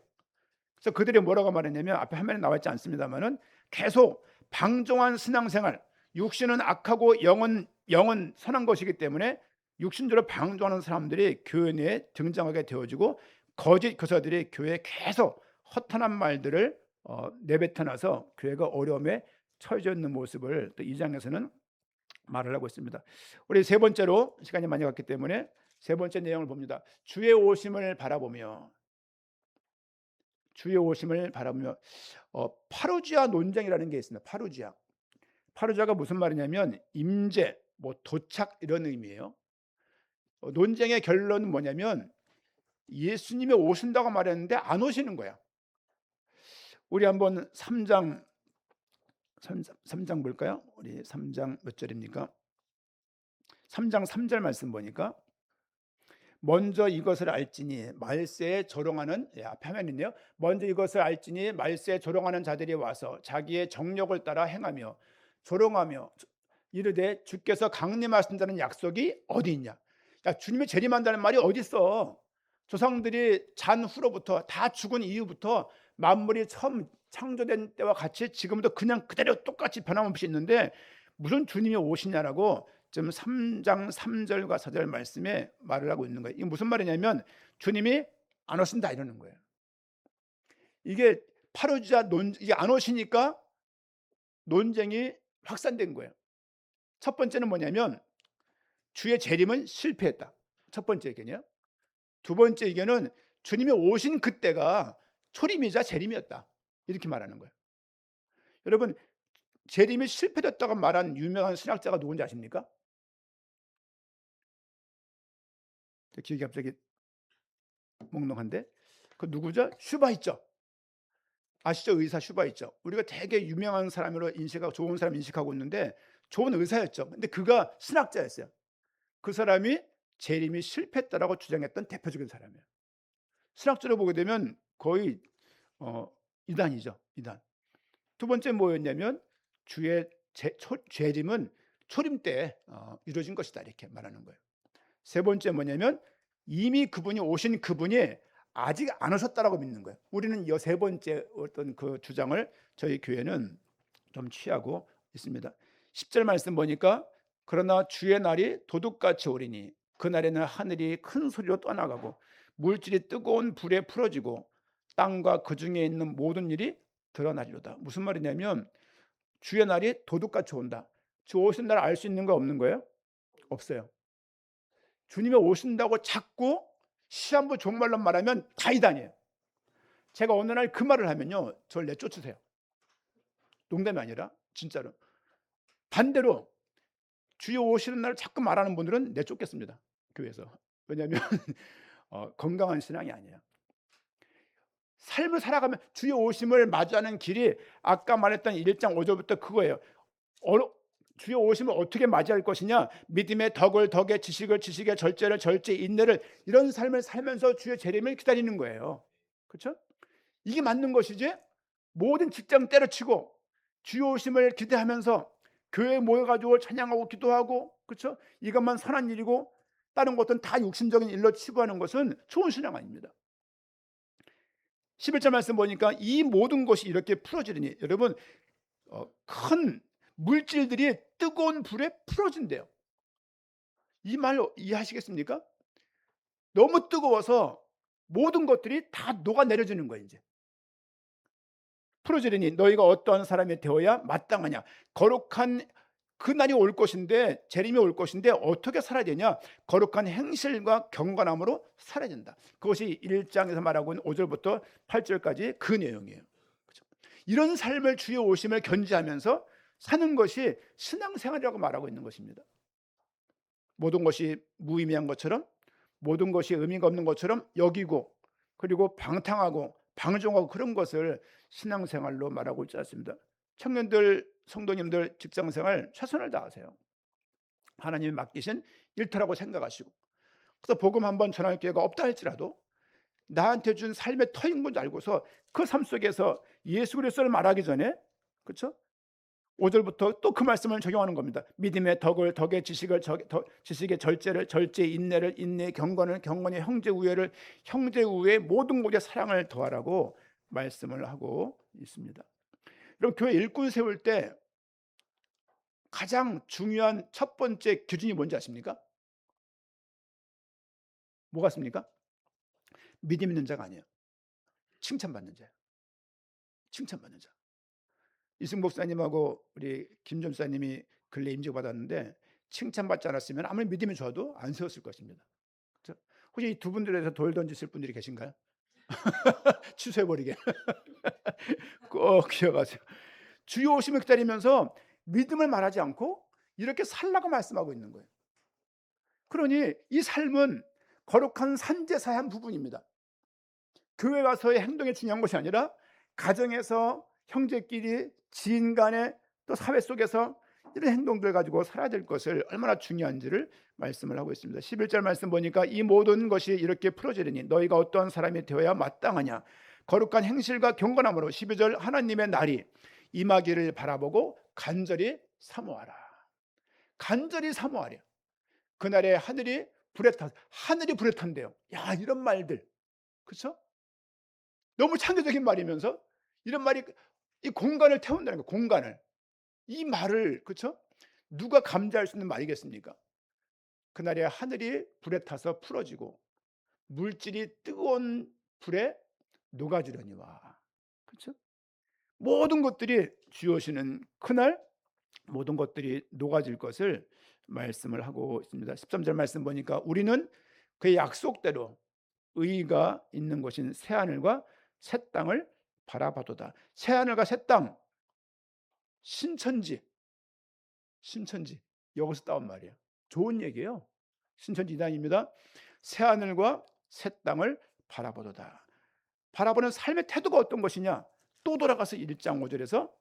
S1: 그래서 그들이 뭐라고 말했냐면 앞에 화면에 나와 있지 않습니다만은 계속 방종한 신앙생활, 육신은 악하고 영은 선한 것이기 때문에 육신대로 방종하는 사람들이 교회 내에 등장하게 되어지고 거짓 교사들이 교회에 계속 허탄한 말들을 내뱉어놔서 교회가 어려움에 처해져 있는 모습을 또 2장에서는 말을 하고 있습니다. 우리 세 번째로, 시간이 많이 갔기 때문에 세 번째 내용을 봅니다. 주의 오심을 바라보며, 주의 오심을 바라보며 파루지아 논쟁이라는 게 있습니다. 파루지아가 무슨 말이냐면 임재, 뭐 도착 이런 의미예요. 논쟁의 결론은 뭐냐면 예수님이 오신다고 말했는데 안 오시는 거야. 우리 한번 3장 볼까요? 우리 3장 몇 절입니까? 3장 3절 말씀 보니까 먼저 이것을 알지니 말세에 조롱하는, 앞에 화면이네요. 먼저 이것을 알지니 말세에 조롱하는 자들이 와서 자기의 정욕을 따라 행하며 조롱하며 이르되 주께서 강림하신다는 약속이 어디 있냐. 야, 주님이 재림한다는 말이 어디 있어? 조상들이 잔 후로부터, 다 죽은 이후부터 만물이 처음 창조된 때와 같이 지금도 그냥 그대로 똑같이 변함없이 있는데 무슨 주님이 오시냐라고 지금 3장 3절과 4절 말씀에 말을 하고 있는 거예요. 이게 무슨 말이냐면 주님이 안 오신다 이러는 거예요. 이게 파루지아 이게 안 오시니까 논쟁이 확산된 거예요. 첫 번째는 뭐냐면 주의 재림은 실패했다. 첫 번째 의견이요. 두 번째 의견은 주님이 오신 그때가 초림이자 재림이었다. 이렇게 말하는 거예요. 여러분, 재림이 실패됐다고 말한 유명한 신학자가 누군지 아십니까? 기억이 갑자기 몽롱한데 그 누구죠? 슈바 있죠. 아시죠? 의사 슈바 있죠. 우리가 되게 유명한 사람으로 인식하고 좋은 사람 인식하고 있는데 좋은 의사였죠. 근데 그가 신학자였어요. 그 사람이 재림이 실패했다라고 주장했던 대표적인 사람이에요. 신학자로 보게 되면 거의 이단이죠. 이단. 두 번째 뭐였냐면 주의 재림은 초림 때 이루어진 것이다 이렇게 말하는 거예요. 세 번째 뭐냐면 이미 그분이 오신 그분이 아직 안 오셨다라고 믿는 거예요. 우리는 이 세 번째 어떤 그 주장을 저희 교회는 좀 취하고 있습니다. 10절 말씀 보니까 그러나 주의 날이 도둑같이 오리니 그날에는 하늘이 큰 소리로 떠나가고 물질이 뜨거운 불에 풀어지고 땅과 그 중에 있는 모든 일이 드러나리로다. 무슨 말이냐면 주의 날이 도둑같이 온다. 주 오신 날 알 수 있는 거 없는 거예요? 없어요. 주님이 오신다고 자꾸 시한부 종말로 말하면 다 이단이에요. 제가 어느 날 그 말을 하면요, 저를 내쫓으세요. 농담이 아니라 진짜로. 반대로 주여 오시는 날을 자꾸 말하는 분들은 내쫓겠습니다. 교회에서. 왜냐하면 건강한 신앙이 아니에요. 삶을 살아가면 주여 오심을 맞이하는 길이 아까 말했던 1장 5절부터 그거예요. 주여 오심을 어떻게 맞이할 것이냐. 믿음의 덕을 덕에, 지식을 지식에, 절제를 절제, 인내를, 이런 삶을 살면서 주의 재림을 기다리는 거예요. 그렇죠? 이게 맞는 것이지 모든 직장 때려치고 주여 오심을 기대하면서 교회에 모여가지고 찬양하고 기도하고, 그렇죠? 이것만 선한 일이고 다른 것들은 다 육신적인 일로 치부하는 것은 좋은 신앙 아닙니다. 11절 말씀 보니까 이 모든 것이 이렇게 풀어지더니, 여러분 큰 물질들이 뜨거운 불에 풀어진대요. 이 말 이해하시겠습니까? 너무 뜨거워서 모든 것들이 다 녹아내려지는 거예요. 이제 풀어지더니 너희가 어떠한 사람이 되어야 마땅하냐. 거룩한 그날이 올 것인데, 재림이 올 것인데 어떻게 살아야 되냐. 거룩한 행실과 경건함으로 살아야 된다. 그것이 1장에서 말하고 있는 5절부터 8절까지 그 내용이에요. 그렇죠? 이런 삶을 주의 오심을 견지하면서 사는 것이 신앙생활이라고 말하고 있는 것입니다. 모든 것이 무의미한 것처럼, 모든 것이 의미가 없는 것처럼 여기고, 그리고 방탕하고 방종하고 그런 것을 신앙생활로 말하고 있지 않습니다. 청년들, 성도님들 직장생활 최선을 다하세요. 하나님이 맡기신 일터라고 생각하시고, 그래서 복음 한번 전할 기회가 없다 할지라도 나한테 준 삶의 터인 건 알고서 그 삶 속에서 예수 그리스도를 말하기 전에, 그렇죠? 5절부터 또 그 말씀을 적용하는 겁니다. 믿음의 덕을, 덕의 지식을, 지식의 절제를, 절제의 인내를, 인내의 경건을, 경건의 형제 우애를, 형제 우애의 모든 곳에 사랑을 더하라고 말씀을 하고 있습니다. 그럼 교회 일꾼 세울 때 가장 중요한 첫 번째 기준이 뭔지 아십니까? 뭐 같습니까? 믿음 있는 자가 아니에요. 칭찬받는 자예요. 칭찬받는 자. 이승 목사님하고 우리 김 전사님이 근래 임직받았는데 칭찬받지 않았으면 아무리 믿음이 좋아도 안 세웠을 것입니다. 그렇죠? 혹시 이 두 분들에서 돌 던지실 분들이 계신가요? 취소해버리게. 꼭 기억하세요. 주여 오심을 기다리면서 믿음을 말하지 않고 이렇게 살라고 말씀하고 있는 거예요. 그러니 이 삶은 거룩한 산제사의 한 부분입니다. 교회 가서의 행동이 중요한 것이 아니라 가정에서 형제끼리, 지인 간에, 또 사회 속에서 이런 행동들 가지고 살아야 될 것을 얼마나 중요한지를 말씀을 하고 있습니다. 11절 말씀 보니까 이 모든 것이 이렇게 풀어지리니 너희가 어떠한 사람이 되어야 마땅하냐, 거룩한 행실과 경건함으로 12절 하나님의 날이 임하기를 바라보고 간절히 사모하라. 간절히 사모하랴. 그날에 하늘이 불에 탄대요. 야, 이런 말들, 그렇죠? 너무 창조적인 말이면서 이런 말이 이 공간을 태운다는 거예요. 공간을. 이 말을, 그렇죠? 누가 감지할 수 있는 말이겠습니까? 그날에 하늘이 불에 타서 풀어지고 물질이 뜨거운 불에 녹아지려니와. 그렇죠? 모든 것들이 주어지는 그날 모든 것들이 녹아질 것을 말씀을 하고 있습니다. 13절 말씀 보니까 우리는 그의 약속대로 의가 있는 곳인 새하늘과 새 땅을 바라봐도다. 새하늘과 새 땅, 신천지, 신천지 여기서 따온 말이에요. 좋은 얘기예요. 신천지 이단입니다. 새하늘과 새 땅을 바라보도다. 바라보는 삶의 태도가 어떤 것이냐? 또 돌아가서 1장 5절에서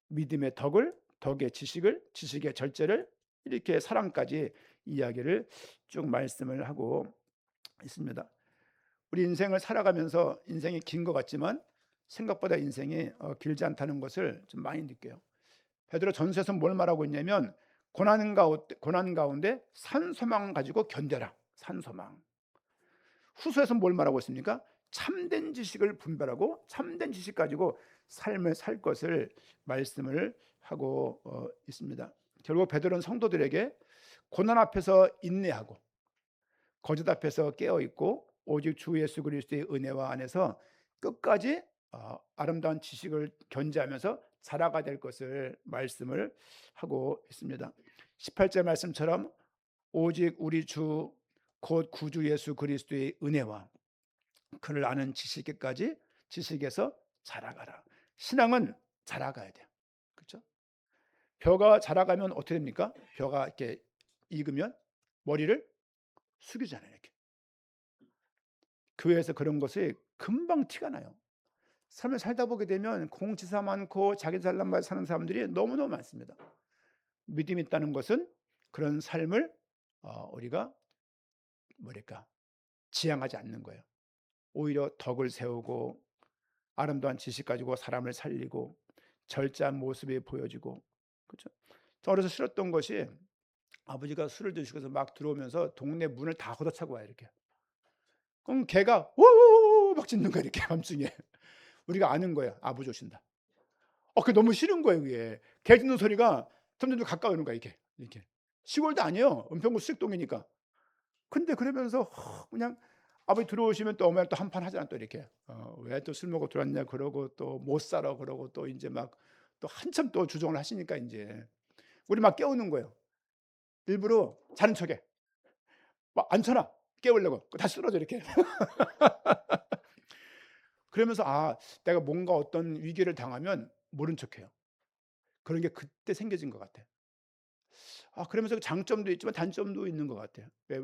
S1: 믿음의 덕을, 덕의 지식을, 지식의 절제를, 이렇게 사랑까지 이야기를 쭉 말씀을 하고 있습니다. 우리 인생을 살아가면서 인생이 긴 것 같지만 생각보다 인생이 길지 않다는 것을 좀 많이 느껴요. 베드로 전서에서 뭘 말하고 있냐면 고난 가운데 산소망 가지고 견뎌라. 산소망. 후서에서 뭘 말하고 있습니까? 참된 지식을 분별하고 참된 지식 가지고 삶을 살 것을 말씀을 하고 있습니다. 결국 베드로는 성도들에게 고난 앞에서 인내하고 거짓 앞에서 깨어 있고 오직 주 예수 그리스도의 은혜와 안에서 끝까지 아름다운 지식을 견지하면서 자라가 될 것을 말씀을 하고 있습니다. 18절 말씀처럼 오직 우리 주 곧 구주 예수 그리스도의 은혜와 그를 아는 지식에까지 지식에서 자라가라. 신앙은 자라가야 돼요. 그렇죠? 벼가 자라가면 어떻게 됩니까? 벼가 이렇게 익으면 머리를 숙이잖아요. 이렇게. 교회에서 그런 것이 금방 티가 나요. 삶을 살다 보게 되면 공치사 많고 자기 잘난 사는 사람들이 너무너무 많습니다. 믿음이 있다는 것은 그런 삶을 우리가 지향하지 않는 거예요. 오히려 덕을 세우고 아름다운 지식 가지고 사람을 살리고 절제한 모습이 보여지고, 그렇죠? 저 어려서 싫었던 것이 아버지가 술을 드시고서 막 들어오면서 동네 문을 다 걷어차고 와요. 이렇게. 그럼 개가 우우우 막 짖는 거야. 이렇게 밤중에. 우리가 아는 거야. 아버지 오신다. 그게 너무 싫은 거예요. 그게. 개 짖는 소리가 점점 더 가까워오는 거야. 이렇게. 이렇게. 시골도 아니에요. 은평구 수직동이니까. 근데 그러면서 그냥 아버지 들어오시면 또 어머니 또 한판 하잖아. 또 이렇게 왜 또 술 먹고 들어왔냐 그러고 또 못 살아 그러고 또 이제 막 또 한참 또 주정을 하시니까 이제 우리 막 깨우는 거예요. 일부러 자는 척해. 막 앉혀놔. 깨우려고. 다시 쓰러져 이렇게. 그러면서 내가 뭔가 어떤 위기를 당하면 모른 척해요. 그런 게 그때 생겨진 것 같아요. 그러면서 장점도 있지만 단점도 있는 것 같아요. 왜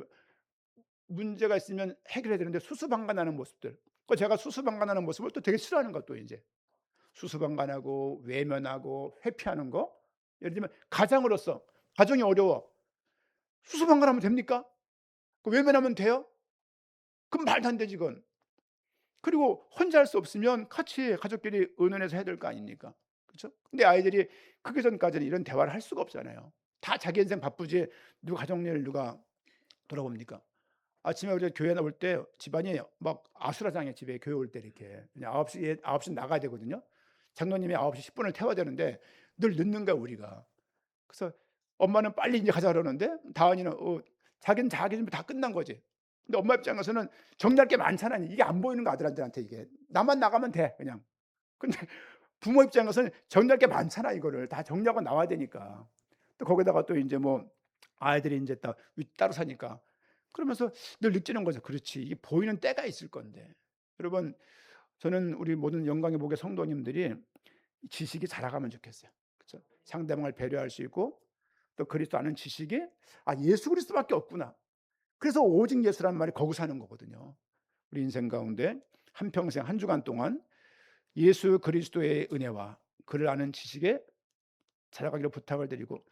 S1: 문제가 있으면 해결해야 되는데 수수방관하는 모습들. 그 제가 수수방관하는 모습을 또 되게 싫어하는 것도 이제 수수방관하고 외면하고 회피하는 거. 예를 들면 가장으로서 가정이 어려워. 수수방관하면 됩니까? 그 외면하면 돼요? 그건 말도 안 되지 그건. 그리고 혼자 할 수 없으면 같이 가족끼리 의논해서 해야 될 거 아닙니까? 그렇죠? 근데 아이들이 크기 전까지는 이런 대화를 할 수가 없잖아요. 다 자기 인생 바쁘지 누가 가족 일 누가 돌아봅니까? 아침에 우리가 교회 나올 때 집안이 막 아수라장해. 집에 교회 올 때 이렇게. 그냥 9시 나가야 되거든요. 장로님이 9시 10분을 태워야 되는데 늘 늦는 거야 우리가. 그래서 엄마는 빨리 이제 가자 그러는데 다은이는 자기는 자기 준비 다 끝난 거지. 근데 엄마 입장에서는 정리할 게 많잖아. 이게 안 보이는 거 아들한테 이게. 나만 나가면 돼 그냥. 근데 부모 입장에서는 정리할 게 많잖아. 이거를 다 정리하고 나와야 되니까. 또 거기다가 또 인제 뭐 아이들이 인제 딱 따로 사니까 그러면서 늘 느끼는 거죠. 그렇지. 이게 보이는 때가 있을 건데. 여러분 저는 우리 모든 영광의 목의 성도님들이 지식이 자라가면 좋겠어요. 그렇죠? 상대방을 배려할 수 있고 또 그리스도 아는 지식이 '아 예수 그리스도밖에 없구나.' 그래서 오직 예수라는 말이 거기서 하는 거거든요. 우리 인생 가운데 한평생 한 주간 동안 예수 그리스도의 은혜와 그를 아는 지식에 자라가기를 부탁을 드리고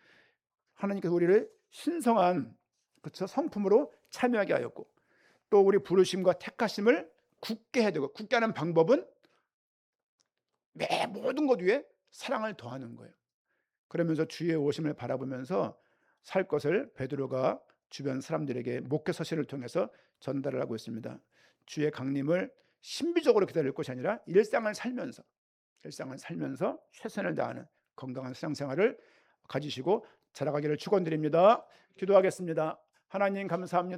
S1: 하나님께서 우리를 신성한 그렇죠? 성품으로 참여하게 하였고 또 우리 부르심과 택하심을 굳게 해야 되고 굳게 하는 방법은 모든 것 위에 사랑을 더하는 거예요. 그러면서 주의 오심을 바라보면서 살 것을 베드로가 주변 사람들에게 목회 서신을 통해서 전달을 하고 있습니다. 주의 강림을 신비적으로 기다릴 것이 아니라 일상을 살면서 최선을 다하는 건강한 신앙생활을 가지시고 자라가기를 축원드립니다. 기도하겠습니다. 하나님 감사합니다.